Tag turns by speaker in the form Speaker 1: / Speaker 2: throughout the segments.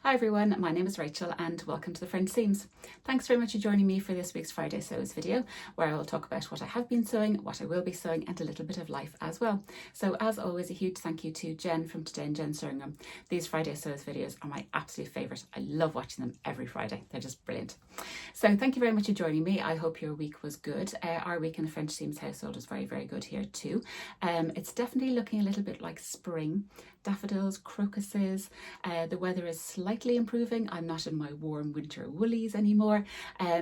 Speaker 1: Hi everyone, my name is Rachel and welcome to the French Seams. Thanks very much for joining me for this week's Friday Sews video, where I will talk about what I have been sewing, what I will be sewing, and a little bit of life as well. So as always, a huge thank you to Jen from Today and Jen's Sewing Room. These Friday Sews videos are my absolute favourite. I love watching them every Friday. They're just brilliant. So thank you very much for joining me. I hope your week was good. Our week in the French Seams household is very, very good here too. It's definitely looking a little bit like spring. Daffodils, crocuses, the weather is slightly improving. I'm not in my warm winter woolies anymore,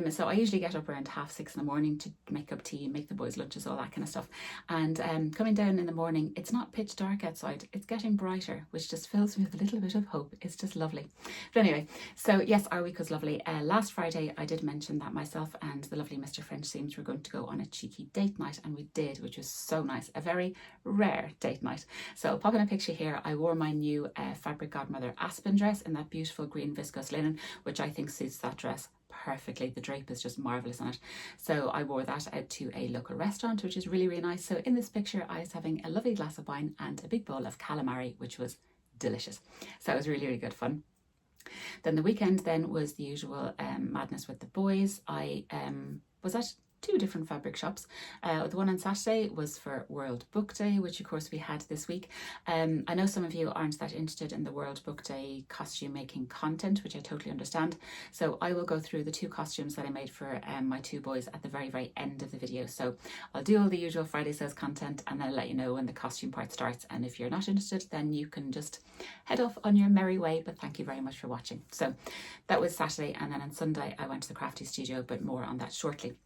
Speaker 1: so I usually get up around 6:30 in the morning to make up tea, make the boys lunches, all that kind of stuff. And coming down in the morning, it's not pitch dark outside, it's getting brighter, which just fills me with a little bit of hope. It's just lovely. But anyway, so yes, our week was lovely. Last Friday I did mention that myself and the lovely Mr. French Seams were going to go on a cheeky date night, and we did, which was so nice. A very rare date night. So I'll pop in a picture here. I wore my new Fabric Godmother Aspen dress in that beautiful green viscose linen, which I think suits that dress perfectly. The drape is just marvellous on it. So I wore that out to a local restaurant, which is really, really nice. So in this picture, I was having a lovely glass of wine and a big bowl of calamari, which was delicious. So it was really, really good fun. Then the weekend then was the usual madness with the boys. I was at two different fabric shops. The one on Saturday was for World Book Day, which of course we had this week. I know some of you aren't that interested in the World Book Day costume making content, which I totally understand. So I will go through the two costumes that I made for my two boys at the very, very end of the video. So I'll do all the usual Friday Sews content and then I'll let you know when the costume part starts. And if you're not interested, then you can just head off on your merry way. But thank you very much for watching. So that was Saturday, and then on Sunday I went to the Crafty Studio, but more on that shortly.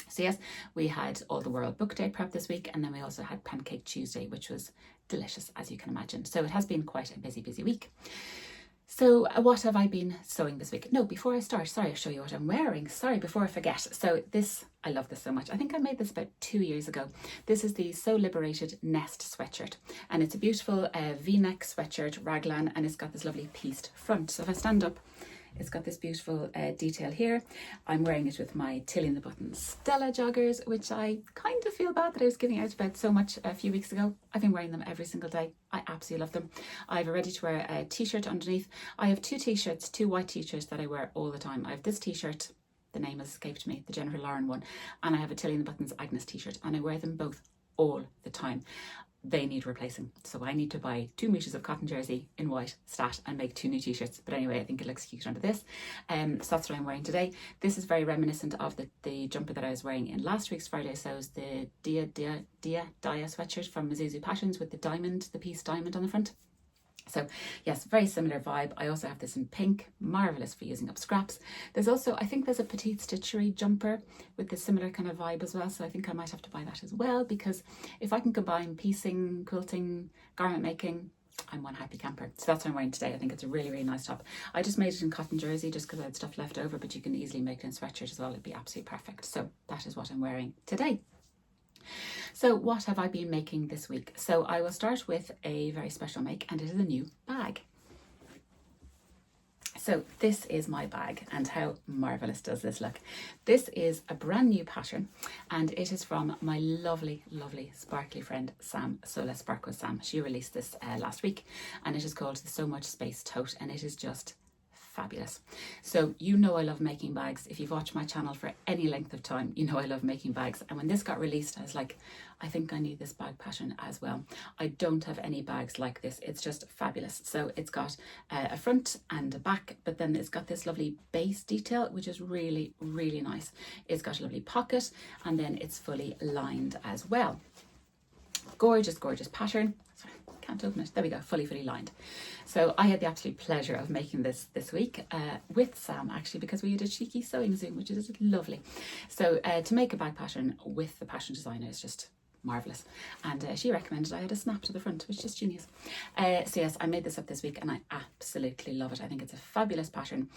Speaker 1: So yes, we had all the World Book Day prep this week, and then we also had Pancake Tuesday, which was delicious, as you can imagine. So it has been quite a busy, busy week. So what have I been sewing this week? No, before I start, sorry, I'll show you what I'm wearing. Sorry, before I forget. So this, I love this so much. I think I made this about 2 years ago. This is the Sew Liberated Nest sweatshirt, and it's a beautiful V-neck sweatshirt, raglan, and it's got this lovely pieced front. So if I stand up, it's got this beautiful detail here. I'm wearing it with my Tilly and the Buttons Stella joggers, which I kind of feel bad that I was giving out about so much a few weeks ago. I've been wearing them every single day. I absolutely love them. I have a ready to wear t-shirt underneath. I have two t-shirts, two white t-shirts that I wear all the time. I have this t-shirt, the name has escaped me, the Jennifer Lauren one, and I have a Tilly and the Buttons Agnes t-shirt, and I wear them both all the time. They need replacing, so I need to buy 2 meters of cotton jersey in white stat and make 2 new t-shirts. But anyway, I think it looks cute under this. So that's what I'm wearing today. This is very reminiscent of the jumper that I was wearing in last week's Friday Sews, the Dia sweatshirt from Mizuzu Passions with the diamond, the piece diamond on the front. So yes, very similar vibe. I also have this in pink, marvellous for using up scraps. There's also, I think there's a Petite Stitchery jumper with a similar kind of vibe as well. So I think I might have to buy that as well, because if I can combine piecing, quilting, garment making, I'm one happy camper. So that's what I'm wearing today. I think it's a really, really nice top. I just made it in cotton jersey just because I had stuff left over, but you can easily make it in sweatshirt as well. It'd be absolutely perfect. So that is what I'm wearing today. So what have I been making this week? So I will start with a very special make, and it is a new bag. So this is my bag, and how marvellous does this look? This is a brand new pattern, and it is from my lovely, lovely sparkly friend Sam, So Let's Spark with Sam. She released this last week, and it is called the So Much Space Tote, and it is just fabulous. So you know I love making bags. If you've watched my channel for any length of time, you know I love making bags. And when this got released, I was like, I think I need this bag pattern as well. I don't have any bags like this. It's just fabulous. So it's got a front and a back, but then it's got this lovely base detail, which is really, really nice. It's got a lovely pocket, and then it's fully lined as well. Gorgeous, gorgeous pattern. Sorry, can't open it. There we go, fully lined. So I had the absolute pleasure of making this week with Sam, actually, because we had a cheeky sewing Zoom, which is lovely. So to make a bag pattern with the pattern designer is just marvellous, and she recommended I had a snap to the front, which is just genius. So yes, I made this up this week and I absolutely love it. I think it's a fabulous pattern,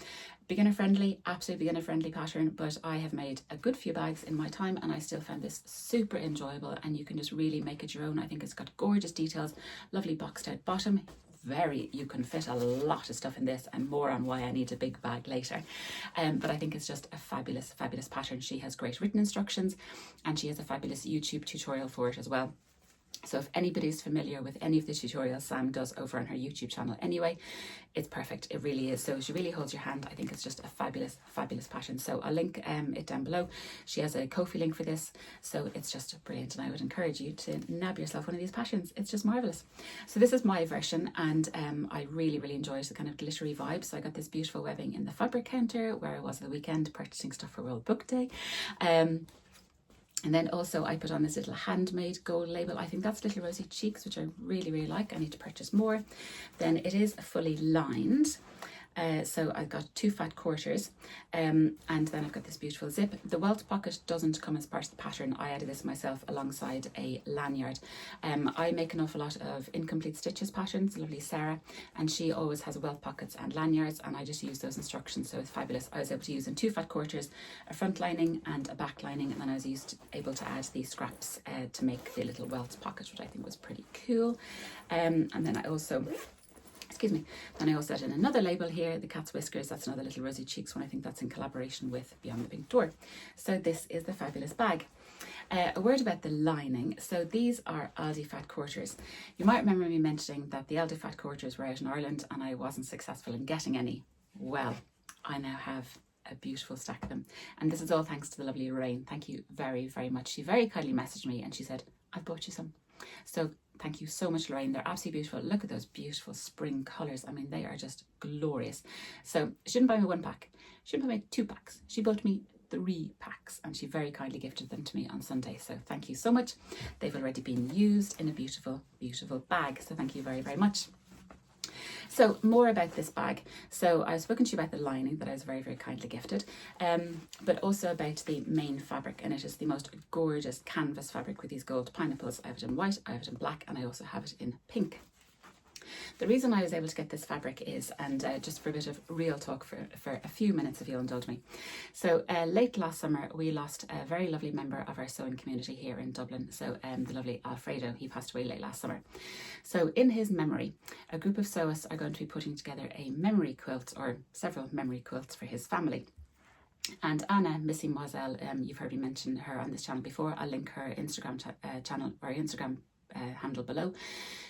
Speaker 1: beginner friendly, absolutely beginner friendly pattern, but I have made a good few bags in my time and I still found this super enjoyable, and you can just really make it your own. I think it's got gorgeous details, lovely boxed out bottom. You can fit a lot of stuff in this, and more on why I need a big bag later. But I think it's just a fabulous, fabulous pattern. She has great written instructions, and she has a fabulous YouTube tutorial for it as well. So if anybody's familiar with any of the tutorials Sam does over on her YouTube channel anyway, it's perfect. It really is. So she really holds your hand. I think it's just a fabulous, fabulous pattern. So I'll link it down below. She has a Ko-fi link for this. So it's just brilliant. And I would encourage you to nab yourself one of these patterns. It's just marvellous. So this is my version, and I really, really enjoyed the kind of glittery vibe. So I got this beautiful webbing in the fabric counter where I was the weekend purchasing stuff for World Book Day. And then also I put on this little handmade gold label. I think that's Little Rosy Cheeks, which I really, really like. I need to purchase more. Then it is fully lined. So I've got 2 fat quarters, and then I've got this beautiful zip. The welt pocket doesn't come as part of the pattern. I added this myself alongside a lanyard. I make an awful lot of incomplete stitches patterns, lovely Sarah, and she always has welt pockets and lanyards, and I just use those instructions, so it's fabulous. I was able to use in 2 fat quarters, a front lining and a back lining, and then I was able to add these scraps to make the little welt pocket, which I think was pretty cool. And then I also... Excuse me. Then I also added in another label here, the Cat's Whiskers. That's another Little Rosy Cheeks one. I think that's in collaboration with Beyond the Pink Door. So this is the fabulous bag. A word about the lining. So these are Aldi Fat Quarters. You might remember me mentioning that the Aldi Fat Quarters were out in Ireland and I wasn't successful in getting any. Well, I now have a beautiful stack of them. And this is all thanks to the lovely Lorraine. Thank you very, very much. She very kindly messaged me and she said, I've bought you some. So thank you so much, Lorraine. They're absolutely beautiful. Look at those beautiful spring colours. I mean, they are just glorious. So she didn't buy me 1 pack. She didn't buy me 2 packs. She bought me 3 packs and she very kindly gifted them to me on Sunday. So thank you so much. They've already been used in a beautiful, beautiful bag. So thank you very, very much. So more about this bag. So I've spoken to you about the lining that I was very, very kindly gifted, but also about the main fabric, and it is the most gorgeous canvas fabric with these gold pineapples. I have it in white, I have it in black, and I also have it in pink. The reason I was able to get this fabric is, and just for a bit of real talk for a few minutes if you'll indulge me. So late last summer we lost a very lovely member of our sewing community here in Dublin. So the lovely Alfredo, he passed away late last summer. So in his memory, a group of sewists are going to be putting together a memory quilt, or several memory quilts for his family. And Anna, Missy Moiselle, you've heard me mention her on this channel before. I'll link her Instagram channel or Instagram handle below.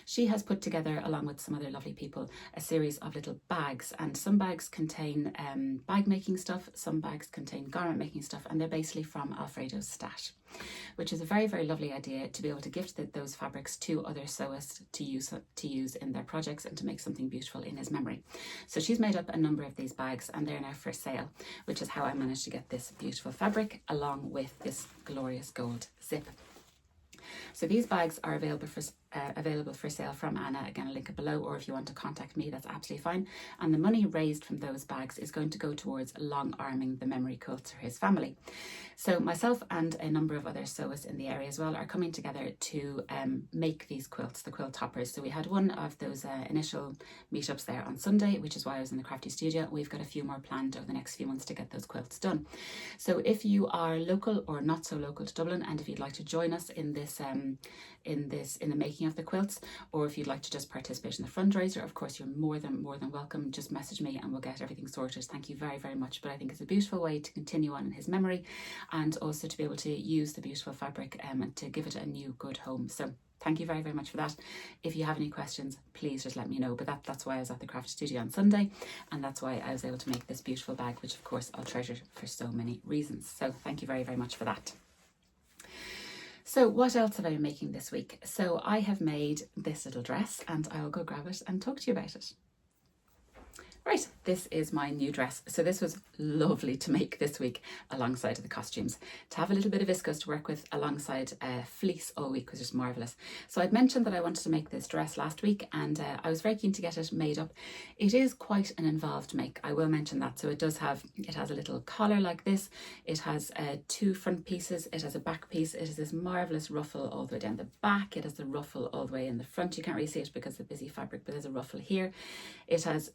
Speaker 1: She has put together, along with some other lovely people, a series of little bags, and some bags contain bag making stuff, some bags contain garment making stuff, and they're basically from Alfredo's stash, which is a very, very lovely idea to be able to gift those fabrics to other sewists to use in their projects and to make something beautiful in his memory. So she's made up a number of these bags and they're now for sale, which is how I managed to get this beautiful fabric along with this glorious gold zip. So these bags are available for sale from Anna. Again, I'll link it below, or if you want to contact me, that's absolutely fine. And the money raised from those bags is going to go towards long arming the memory quilts for his family. So myself and a number of other sewists in the area as well are coming together to make these quilts, the quilt toppers. So we had one of those initial meetups there on Sunday, which is why I was in the Crafty Studio. We've got a few more planned over the next few months to get those quilts done. So if you are local or not so local to Dublin, and if you'd like to join us in this in the making of the quilts, or if you'd like to just participate in the fundraiser, of course you're more than welcome. Just message me and we'll get everything sorted. Thank you very, very much. But I think it's a beautiful way to continue on in his memory, and also to be able to use the beautiful fabric and to give it a new good home. So thank you very, very much for that. If you have any questions, please just let me know. But that's why I was at the Crafty Studio on Sunday, and that's why I was able to make this beautiful bag, which of course I'll treasure for so many reasons. So thank you very, very much for that. So what else have I been making this week? So I have made this little dress, and I'll go grab it and talk to you about it. Right, this is my new dress. So this was lovely to make this week alongside of the costumes. To have a little bit of viscose to work with alongside fleece all week was just marvellous. So I'd mentioned that I wanted to make this dress last week, and I was very keen to get it made up. It is quite an involved make, I will mention that. So it has a little collar like this. It has 2 front pieces. It has a back piece. It has this marvellous ruffle all the way down the back. It has the ruffle all the way in the front. You can't really see it because of the busy fabric, but there's a ruffle here. It has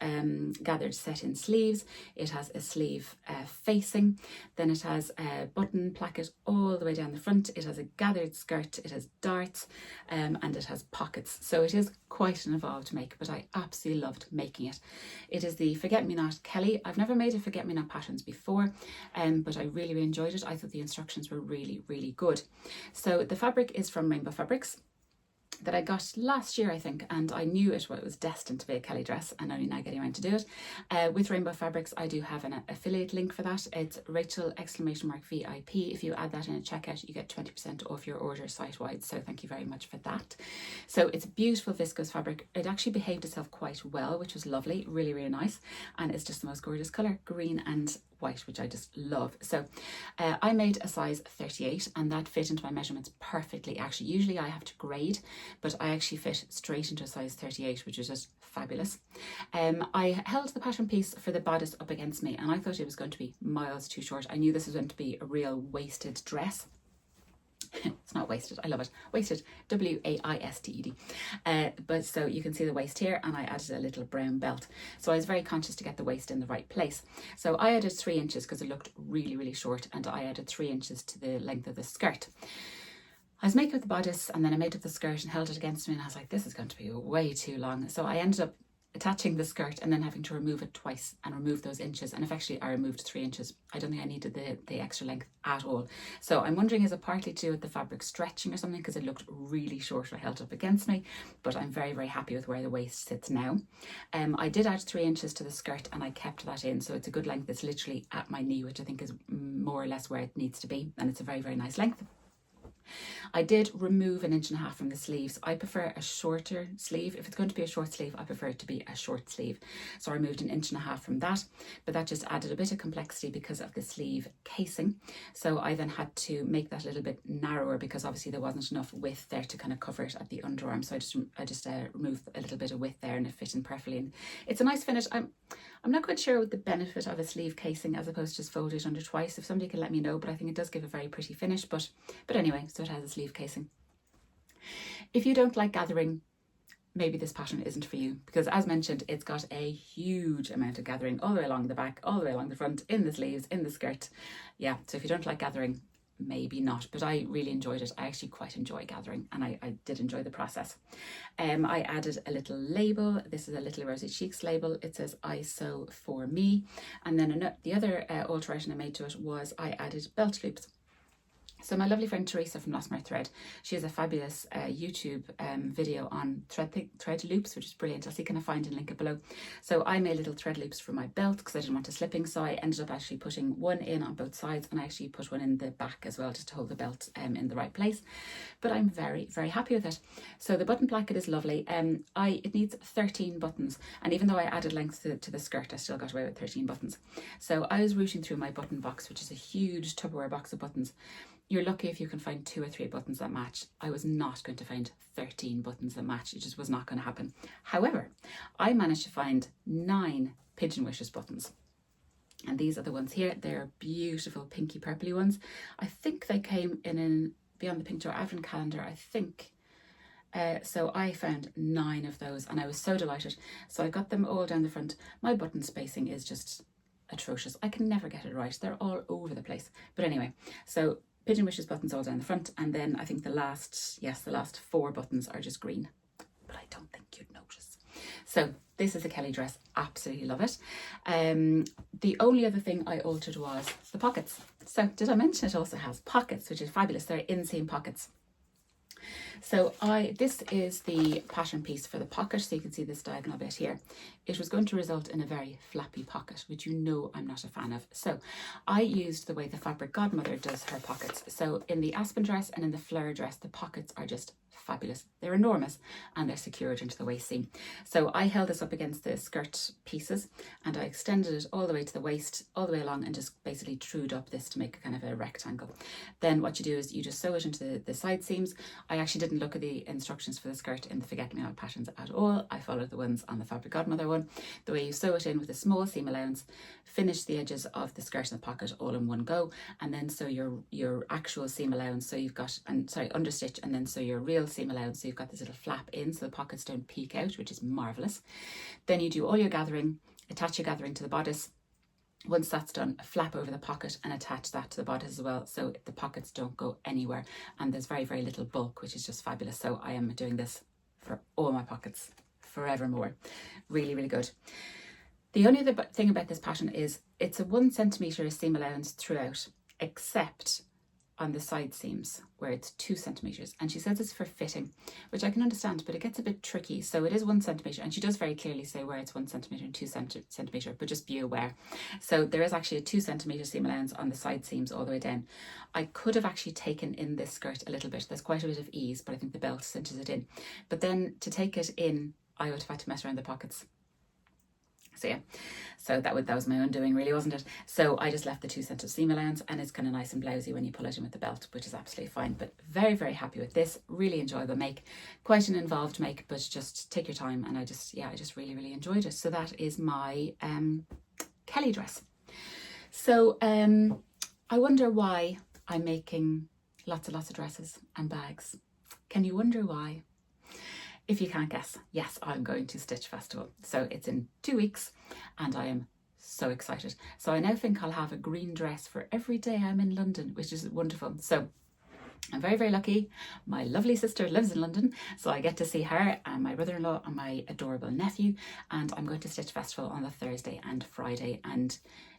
Speaker 1: gathered set in sleeves. It has a sleeve facing. Then it has a button placket all the way down the front. It has a gathered skirt. It has darts, and it has pockets. So it is quite an involved make, but I absolutely loved making it. It is the Forget-Me-Not Kelly. I've never made a Forget-Me-Not patterns before, but I really, really enjoyed it. I thought the instructions were really, really good. So the fabric is from Rainbow Fabrics. that I got last year, I think, and I knew it was destined to be a Kelly dress, and only now getting around to do it. With Rainbow Fabrics, I do have an affiliate link for that. It's Rachel !VIP. If you add that in a checkout, you get 20% off your order site-wide, so thank you very much for that. So it's a beautiful viscose fabric. It actually behaved itself quite well, which was lovely, really, really nice, and it's just the most gorgeous colour, green and white, which I just love. So I made a size 38, and that fit into my measurements perfectly. Actually, usually I have to grade, but I actually fit straight into a size 38, which was just fabulous. I held the pattern piece for the bodice up against me, and I thought it was going to be miles too short. I knew this was going to be a real waisted dress. It's not waisted, I love it. Waisted, W-A-I-S-T-E-D. But so you can see the waist here, and I added a little brown belt. So I was very conscious to get the waist in the right place. So I added 3 inches because it looked really, really short, and I added 3 inches to the length of the skirt. I was making up the bodice, and then I made up the skirt and held it against me, and I was like, this is going to be way too long. So I ended up attaching the skirt and then having to remove it twice and remove those inches, and eventually I removed 3 inches. I don't think I needed the extra length at all. So I'm wondering, is it partly to do with the fabric stretching or something, because it looked really short when I held it up against me, but I'm very, very happy with where the waist sits now. I did add 3 inches to the skirt, and I kept that in, so it's a good length. It's literally at my knee, which I think is more or less where it needs to be, and it's a very, very nice length. I did remove 1.5 inches from the sleeves. I prefer a shorter sleeve. If it's going to be a short sleeve, I prefer it to be a short sleeve. So I removed 1.5 inches from that, but that just added a bit of complexity because of the sleeve casing. So I then had to make that a little bit narrower, because obviously there wasn't enough width there to kind of cover it at the underarm. So I just removed a little bit of width there, and it fit in perfectly. And it's a nice finish. I'm not quite sure what the benefit of a sleeve casing as opposed to just fold it under twice. If somebody can let me know, but I think it does give a very pretty finish. But anyway, so it has a sleeve casing. If you don't like gathering, maybe this pattern isn't for you, because as mentioned, it's got a huge amount of gathering all the way along the back, all the way along the front, in the sleeves, in the skirt. Yeah, so if you don't like gathering, maybe not, but I really enjoyed it. I actually quite enjoy gathering, and I did enjoy the process. I added a little label. This is a Little Rosy Cheeks label. It says I sew for me, and then the other alteration I made to it was I added belt loops. So my lovely friend Teresa from Lost My Thread, she has a fabulous YouTube video on thread loops, which is brilliant. I'll see can I find and link it below. So I made little thread loops for my belt because I didn't want it slipping, so I ended up actually putting one in on both sides, and I actually put one in the back as well, just to hold the belt in the right place. But I'm very, very happy with it. So the button placket is lovely. It needs 13 buttons, and even though I added length to the skirt, I still got away with 13 buttons. So I was rooting through my button box, which is a huge Tupperware box of buttons. You're lucky if you can find 2 or 3 buttons that match. I was not going to find 13 buttons that match. It just was not going to happen. However, I managed to find 9 Pigeon Wishes buttons. And these are the ones here. They're beautiful pinky purpley ones. I think they came in Beyond the Pink Jar Advent calendar, I think. So I found 9 of those, and I was so delighted. So I got them all down the front. My button spacing is just atrocious. I can never get it right. They're all over the place. But anyway, so Pigeon Wishes buttons all down the front, and then I think the last 4 buttons are just green, but I don't think you'd notice. So this is a Kelly dress, absolutely love it. The only other thing I altered was the pockets. So did I mention it also has pockets, which is fabulous. They're inseam pockets. So this is the pattern piece for the pocket, so you can see this diagonal bit here. It was going to result in a very flappy pocket, which you know I'm not a fan of. So I used the way the Fabric Godmother does her pockets. So in the Aspen dress and in the Fleur dress, the pockets are just fabulous. They're enormous, and they're secured into the waist seam. So I held this up against the skirt pieces, and I extended it all the way to the waist, all the way along, and just basically trued up this to make a kind of a rectangle. Then what you do is you just sew it into the side seams. I actually didn't look at the instructions for the skirt in the Forget Me Not patterns at all. I followed the ones on the Fabric Godmother one. The way you sew it in with a small seam allowance, finish the edges of the skirt and the pocket all in one go, and then sew your actual seam allowance. So you've got, understitch, and then sew your real seam allowance. So you've got this little flap in so the pockets don't peek out, which is marvellous. Then you do all your gathering, attach your gathering to the bodice. Once that's done, flap over the pocket and attach that to the bodice as well, so the pockets don't go anywhere, and there's very, very little bulk, which is just fabulous. So I am doing this for all my pockets forevermore. Really, really good. The only other thing about this pattern is it's a 1 centimetre seam allowance throughout, except on the side seams where it's 2 centimeters, and she says it's for fitting, which I can understand, but it gets a bit tricky. So it is 1 centimeter, and she does very clearly say where it's 1 centimeter and 2 centimeter, but just be aware. So there is actually a 2 centimeter seam allowance on the side seams all the way down. I could have actually taken in this skirt a little bit. There's quite a bit of ease, but I think the belt cinches it in. But then to take it in, I would have had to mess around the pockets. So yeah, so that was my undoing really, wasn't it? So I just left the 2 centimeter seam allowance, and it's kind of nice and blousy when you pull it in with the belt, which is absolutely fine. But very, very happy with this. Really enjoyable make. Quite an involved make, but just take your time. And I just really, really enjoyed it. So that is my Kelly dress. So I wonder why I'm making lots of dresses and bags. Can you wonder why? If you can't guess, yes, I'm going to Stitch Festival. So it's in 2 weeks, and I am so excited. So I now think I'll have a green dress for every day I'm in London, which is wonderful. So I'm very, very lucky. My lovely sister lives in London, so I get to see her and my brother-in-law and my adorable nephew. And I'm going to Stitch Festival on the Thursday and Friday. And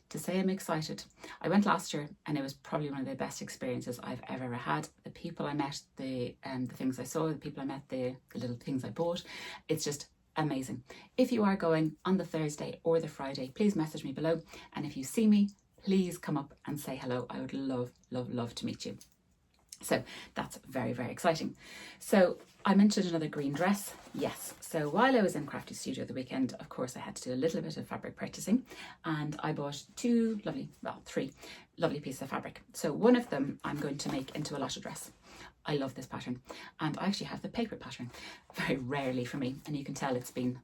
Speaker 1: to say I'm excited, I went last year, and it was probably one of the best experiences I've ever had. The people I met, the things I saw, the people I met, the little things I bought, it's just amazing. If you are going on the Thursday or the Friday, please message me below, and if you see me, please come up and say hello. I would love to meet you. So that's very, very exciting. So I mentioned another green dress. Yes. So while I was in Crafty Studio the weekend, of course, I had to do a little bit of fabric purchasing, and I bought 3 lovely pieces of fabric. So one of them I'm going to make into a lotta dress. I love this pattern, and I actually have the paper pattern, very rarely for me, and you can tell it's been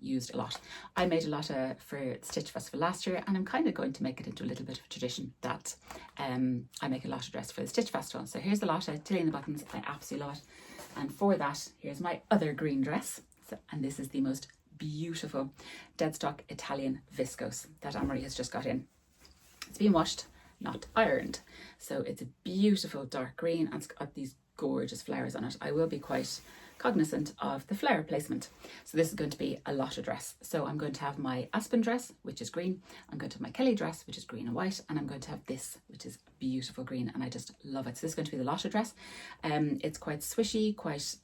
Speaker 1: used a lot. I made a lotta for Stitch Festival last year, and I'm kind of going to make it into a little bit of a tradition that I make a lotta dress for the Stitch Festival. So here's the lotta, Tilly and the Buttons. I absolutely love it. And for that, here's my other green dress. And this is the most beautiful dead stock Italian viscose that Anne-Marie has just got in. It's been washed, not ironed. So it's a beautiful dark green, and it's got these gorgeous flowers on it. I will be quite cognizant of the flower placement. So this is going to be a lotta dress. So I'm going to have my Aspen dress, which is green. I'm going to have my Kelly dress, which is green and white. And I'm going to have this, which is beautiful green. And I just love it. So this is going to be the lotta dress. It's quite swishy, quite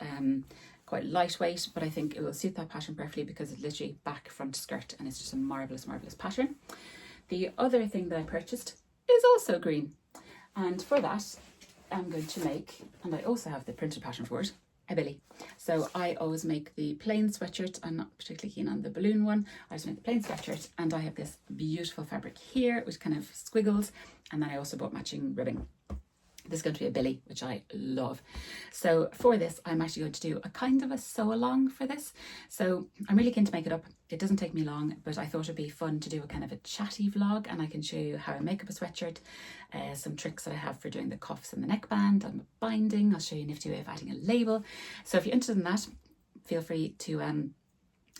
Speaker 1: lightweight, but I think it will suit that pattern perfectly because it's literally back, front, skirt, and it's just a marvelous pattern. The other thing that I purchased is also green. And for that, I'm going to make, and I also have the printed pattern for it, a billy. So I always make the plain sweatshirt. I'm not particularly keen on the balloon one. I just make the plain sweatshirt, and I have this beautiful fabric here, which kind of squiggles. And then I also bought matching ribbing. This is going to be a billy, which I love. So for this, I'm actually going to do a kind of a sew along for this. So I'm really keen to make it up. It doesn't take me long, but I thought it'd be fun to do a kind of a chatty vlog, and I can show you how I make up a sweatshirt, some tricks that I have for doing the cuffs and the neckband and the binding. I'll show you a nifty way of adding a label. So if you're interested in that, feel free to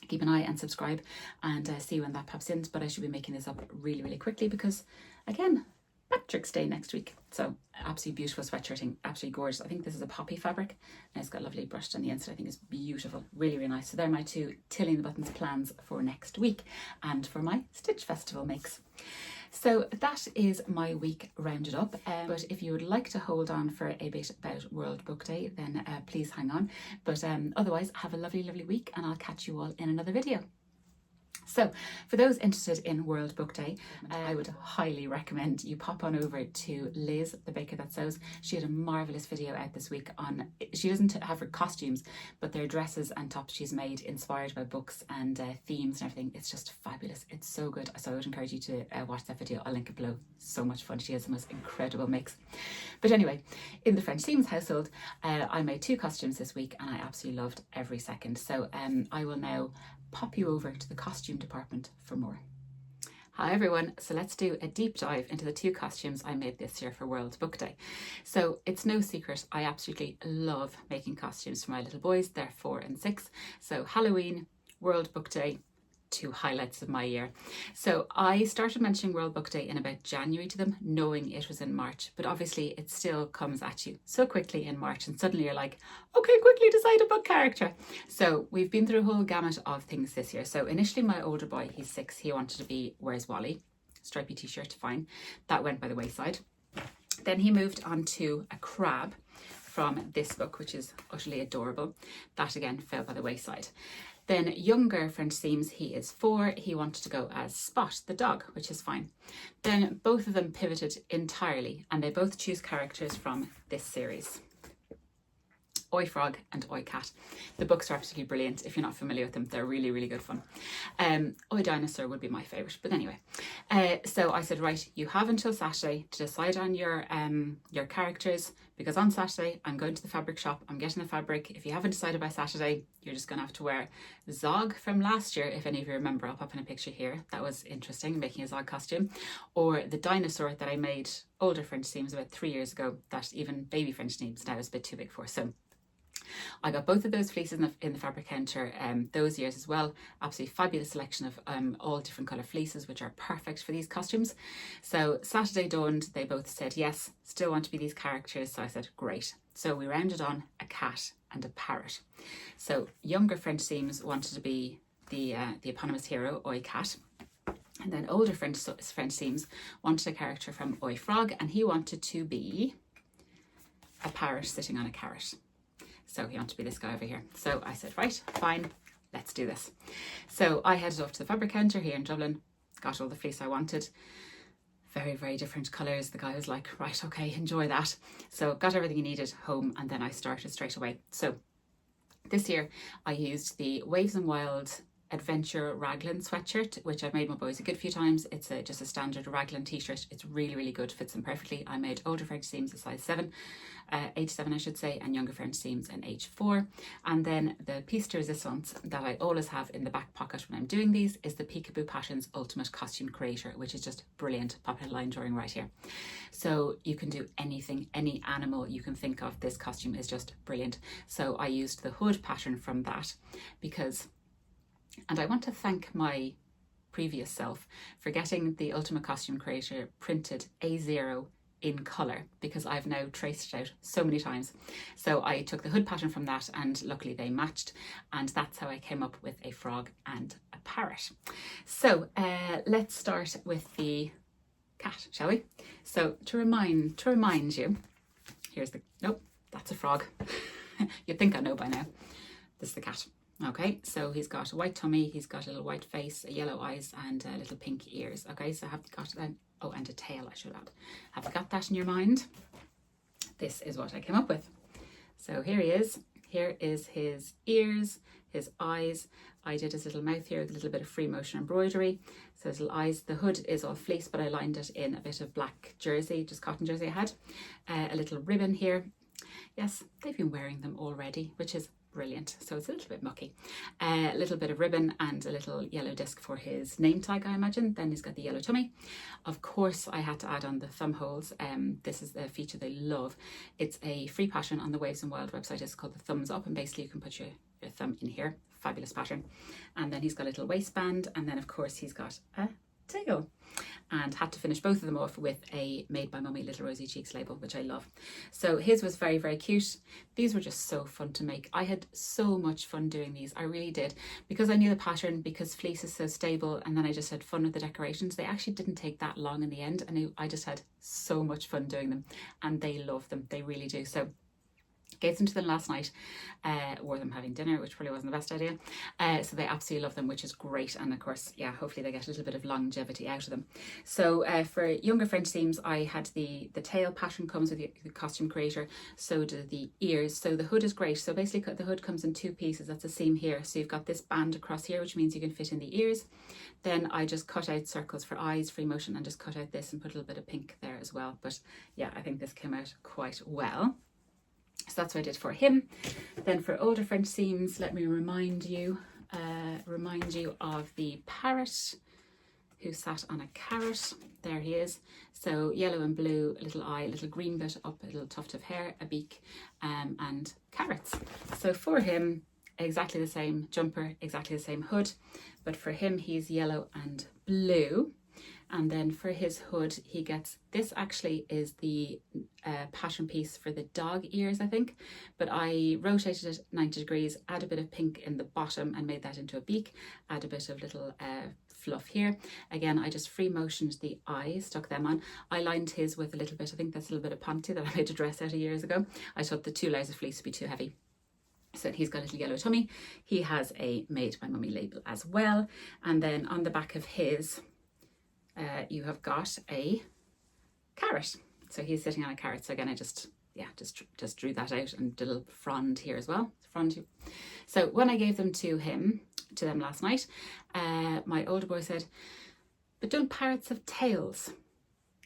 Speaker 1: keep an eye and subscribe and see when that pops in. But I should be making this up really, really quickly because, again, Patrick's Day next week. So absolutely beautiful sweatshirting, absolutely gorgeous. I think this is a poppy fabric, and it's got lovely brushed on the inside. I think it's beautiful, really, really nice. So they're my 2 Tilly and the Buttons plans for next week and for my Stitch Festival makes. So that is my week rounded up. But if you would like to hold on for a bit about World Book Day, then please hang on. But otherwise, have a lovely, lovely week, and I'll catch you all in another video. So for those interested in World Book Day, I would highly recommend you pop on over to Liz, the Baker That Sews. She had a marvellous video out this week on, she doesn't have her costumes, but their dresses and tops she's made inspired by books and themes and everything. It's just fabulous. It's so good. So I would encourage you to watch that video. I'll link it below. So much fun. She has the most incredible makes. But anyway, in the French Seams household, I made 2 costumes this week, and I absolutely loved every second. So I will now pop you over to the costume department for more. Hi everyone, so let's do a deep dive into the 2 costumes I made this year for World Book Day. So it's no secret, I absolutely love making costumes for my little boys. They're 4 and 6. So Halloween, World Book Day, 2 highlights of my year. So I started mentioning World Book Day in about January to them, knowing it was in March, but obviously it still comes at you so quickly in March, and suddenly you're like, okay, quickly decide a book character. So we've been through a whole gamut of things this year. So initially my older boy, he's 6, he wanted to be Where's Wally? Stripy t-shirt, fine. That went by the wayside. Then he moved on to a crab from this book, which is utterly adorable. That again fell by the wayside. Then younger French Seams, he is 4. He wanted to go as Spot the dog, which is fine. Then both of them pivoted entirely, and they both choose characters from this series. Oi Frog and Oi Cat. The books are absolutely brilliant. If you're not familiar with them, they're really, really good fun. Oi Dinosaur would be my favourite, but anyway. So I said, right, you have until Saturday to decide on your characters, because on Saturday I'm going to the fabric shop, I'm getting the fabric. If you haven't decided by Saturday, you're just going to have to wear Zog from last year. If any of you remember, I'll pop in a picture here. That was interesting, making a Zog costume. Or the dinosaur that I made older French Seams about 3 years ago, that even baby French Seams now is a bit too big for. So I got both of those fleeces in the fabric counter those years as well. Absolutely fabulous selection of all different colour fleeces, which are perfect for these costumes. So Saturday dawned, they both said yes, still want to be these characters. So I said great. So we rounded on a cat and a parrot. So younger French Seams wanted to be the eponymous hero, Oi Cat. And then older French Seams wanted a character from Oi Frog, and he wanted to be a parrot sitting on a carrot. So he wanted to be this guy over here. So I said, right, fine, let's do this. So I headed off to the fabric counter here in Dublin, got all the fleece I wanted. Very, very different colours. The guy was like, right, okay, enjoy that. So got everything he needed home, and then I started straight away. So this year I used the Waves and Wild Adventure Raglan sweatshirt, which I've made my boys a good few times. It's just a standard Raglan t-shirt. It's really, really good, fits them perfectly. I made older French Seams a size 7, age 7 I should say, and younger French Seams an age 4. And then the piece de resistance that I always have in the back pocket when I'm doing these is the Peekaboo Patterns Ultimate Costume Creator, which is just brilliant. Pop a line drawing right here. So you can do anything, any animal you can think of. This costume is just brilliant. So I used the hood pattern from that because, and I want to thank my previous self for getting the Ultimate Costume Creator printed A0 in colour, because I've now traced it out so many times. So I took the hood pattern from that, and luckily they matched, and that's how I came up with a frog and a parrot. So let's start with the cat, shall we? So to remind you, here's the, nope, that's a frog. You'd think I know by now. This is the cat. Okay, so he's got a white tummy, he's got a little white face, yellow eyes, and little pink ears. Okay, so have you got that? Oh, and a tail, I should add. Have you got that in your mind? This is what I came up with. So here he is. Here is his ears, his eyes. I did his little mouth here with a little bit of free motion embroidery. So his little eyes. The hood is all fleece, but I lined it in a bit of black jersey, just cotton jersey I had. A little ribbon here. Yes, they've been wearing them already, which is brilliant. So it's a little bit mucky. A little bit of ribbon and a little yellow disc for his name tag, I imagine. Then he's got the yellow tummy. Of course, I had to add on the thumb holes. This is the feature they love. It's a free pattern on the Waves and Wild website. It's called the Thumbs Up, and basically you can put your thumb in here. Fabulous pattern. And then he's got a little waistband, and then of course he's got a tail, and had to finish both of them off with a Made by Mummy Little Rosy Cheeks label, which I love. So his was very, very cute. These were just so fun to make. I had so much fun doing these. I really did, because I knew the pattern, because fleece is so stable, and then I just had fun with the decorations. They actually didn't take that long in the end, and I just had so much fun doing them, and they love them. They really do. So gave them to them last night, wore them having dinner, which probably wasn't the best idea. So they absolutely love them, which is great. And of course, yeah, hopefully they get a little bit of longevity out of them. So for younger French Seams, I had the tail pattern comes with the costume creator. So do the ears. So the hood is great. So basically the hood comes in 2 pieces. That's a seam here. So you've got this band across here, which means you can fit in the ears. Then I just cut out circles for eyes, free motion, and just cut out this and put a little bit of pink there as well. But yeah, I think this came out quite well. So that's what I did for him. Then for older French Seams, let me remind you of the parrot who sat on a carrot. There he is. So yellow and blue, a little eye, a little green bit up, a little tuft of hair, a beak, and carrots. So for him, exactly the same jumper, exactly the same hood, but for him he's yellow and blue. And then for his hood, he gets, this actually is the pattern piece for the dog ears, I think. But I rotated it 90 degrees, add a bit of pink in the bottom and made that into a beak, add a bit of little fluff here. Again, I just free motioned the eyes, stuck them on. I lined his with a little bit, I think that's a little bit of Ponte that I made a dress out of years ago. I thought the 2 layers of fleece would be too heavy. So he's got a little yellow tummy. He has a Made by Mummy label as well. And then on the back of his, you have got a carrot. So he's sitting on a carrot. So again, I just drew that out and did a little frond here as well. Frond. So when I gave them to them last night, my older boy said, "But don't parrots have tails?"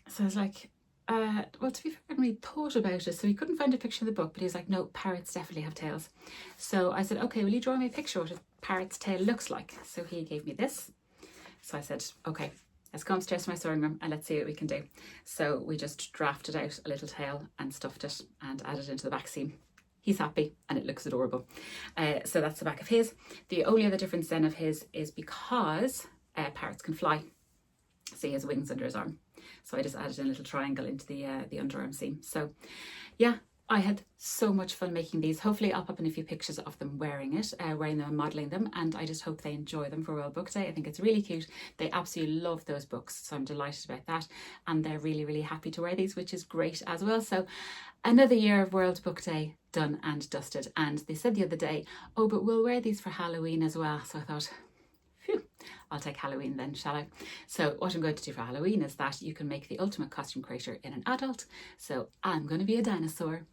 Speaker 1: So I was like, well, to be fair, I hadn't really thought about it, so he couldn't find a picture in the book, but he was like, no, parrots definitely have tails. So I said, okay, will you draw me a picture of what a parrot's tail looks like? So he gave me this. So I said, okay, let's go upstairs to my sewing room and let's see what we can do. So we just drafted out a little tail and stuffed it and added it into the back seam. He's happy and it looks adorable. So that's the back of his. The only other difference then of his is because parrots can fly. So he has wings under his arm. So I just added a little triangle into the underarm seam. So yeah, I had so much fun making these. Hopefully I'll pop in a few pictures of them wearing them and modelling them, and I just hope they enjoy them for World Book Day. I think it's really cute. They absolutely love those books, so I'm delighted about that, and they're really, really happy to wear these, which is great as well. So another year of World Book Day done and dusted. And they said the other day, oh, but we'll wear these for Halloween as well. So I thought, phew, I'll take Halloween then, shall I? So what I'm going to do for Halloween is that you can make the ultimate costume creator in an adult. So I'm going to be a dinosaur.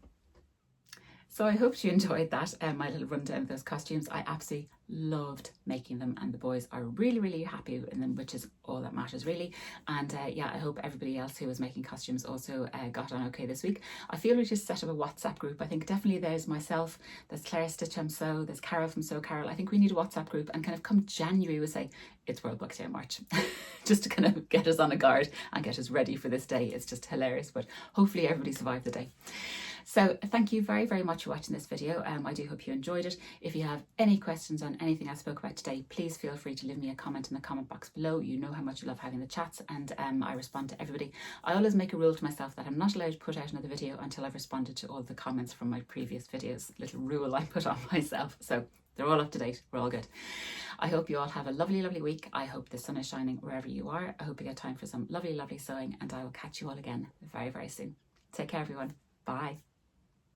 Speaker 1: So I hope you enjoyed that, my little rundown of those costumes. I absolutely loved making them, and the boys are really, really happy in them, which is all that matters really. And yeah, I hope everybody else who was making costumes also got on okay this week. I feel we should set up a WhatsApp group. I think definitely there's myself, there's Claire Stitch Sew, there's Carol from Sew Carol. I think we need a WhatsApp group, and kind of come January we'll say it's World Book Day in March, just to kind of get us on a guard and get us ready for this day. It's just hilarious, but hopefully everybody survived the day. So thank you very, very much for watching this video. I do hope you enjoyed it. If you have any questions on anything I spoke about today, please feel free to leave me a comment in the comment box below. You know how much I love having the chats, and I respond to everybody. I always make a rule to myself that I'm not allowed to put out another video until I've responded to all the comments from my previous videos. Little rule I put on myself. So they're all up to date. We're all good. I hope you all have a lovely, lovely week. I hope the sun is shining wherever you are. I hope you get time for some lovely, lovely sewing, and I will catch you all again very, very soon. Take care, everyone. Bye.